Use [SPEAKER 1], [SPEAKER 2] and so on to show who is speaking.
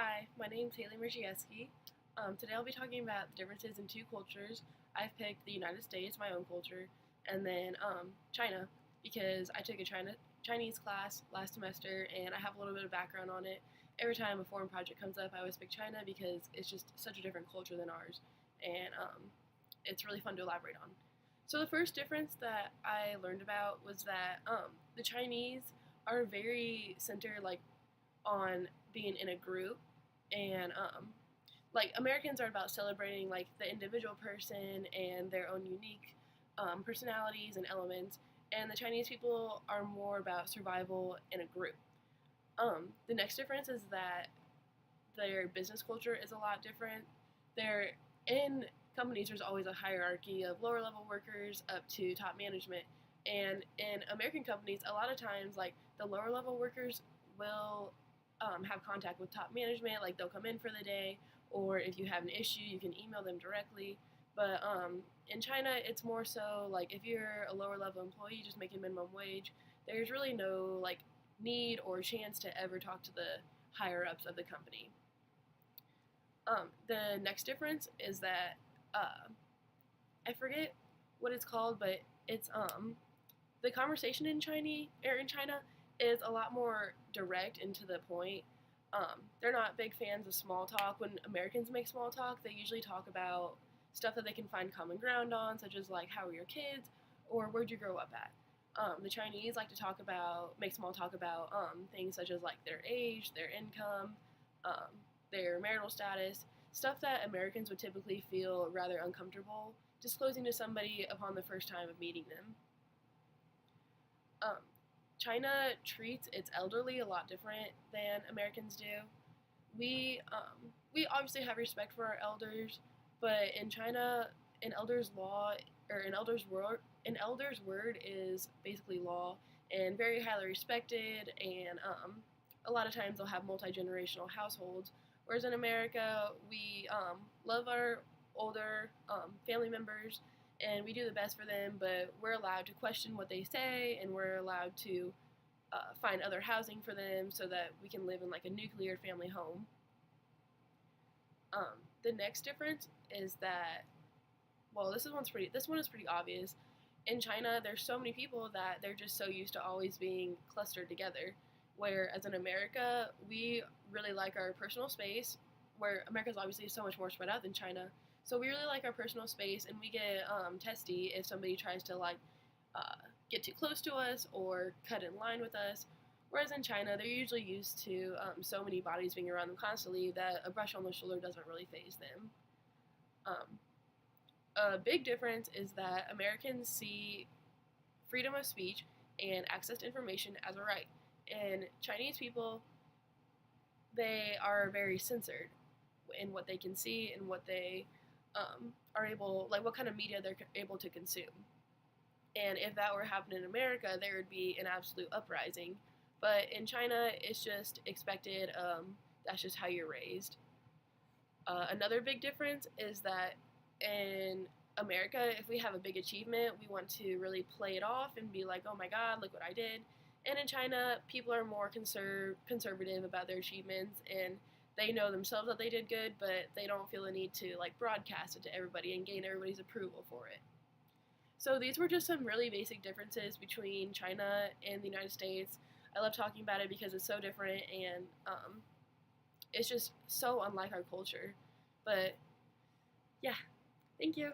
[SPEAKER 1] Hi, my name's Haley Mierzejewski. Today I'll be talking about the differences in two cultures. I've picked the United States, my own culture, and then China, because I took a Chinese class last semester and I have a little bit of background on it. Every time a foreign project comes up, I always pick China because it's just such a different culture than ours, and it's really fun to elaborate on. So the first difference that I learned about was that the Chinese are very centered on being in a group, and like Americans are about celebrating like the individual person and their own unique personalities and elements, and the Chinese people are more about survival in a group. The next difference is that their business culture is a lot different. They're in companies. There's always a hierarchy of lower level workers up to top management, and in American companies, a lot of times like the lower level workers will have contact with top management. Like they'll come in for the day, or if you have an issue, you can email them directly. But in China, it's more so like if you're a lower level employee just making minimum wage, there's really no like need or chance to ever talk to the higher ups of the company. The next difference is that I forget what it's called, but it's the conversation in China is a lot more direct and to the point. They're not big fans of small talk. When Americans make small talk, they usually talk about stuff that they can find common ground on, such as like how are your kids or where'd you grow up at. The Chinese like to make small talk about things such as like their age, their income, um, their marital status, stuff that Americans would typically feel rather uncomfortable disclosing to somebody upon the first time of meeting them. Um, China treats its elderly a lot different than Americans do. We obviously have respect for our elders, but in China, an elder's law or an elder's word is basically law and very highly respected. And a lot of times they'll have multi generational households. Whereas in America, we love our older family members and we do the best for them, but we're allowed to question what they say and we're allowed to find other housing for them so that we can live in like a nuclear family home. The next difference is that, well, this one is pretty obvious. In China, there's so many people that they're just so used to always being clustered together. Whereas in America, we really like our personal space. Where America's obviously so much more spread out than China, so we really like our personal space, and we get testy if somebody tries to like get too close to us or cut in line with us. Whereas in China, they're usually used to so many bodies being around them constantly that a brush on the shoulder doesn't really faze them. Um, a big difference is that Americans see freedom of speech and access to information as a right, and Chinese people, they are very censored in what they can see and what they are able, like what kind of media they're able to consume. And if that were happening in America, there would be an absolute uprising. But in China, it's just expected. That's just how you're raised. Another big difference is that in America, if we have a big achievement, we want to really play it off and be like, oh my God, look what I did. And in China, people are more conservative about their achievements and they know themselves that they did good, but they don't feel the need to like broadcast it to everybody and gain everybody's approval for it. So these were just some really basic differences between China and the United States. I love talking about it because it's so different and it's just so unlike our culture. But yeah, thank you.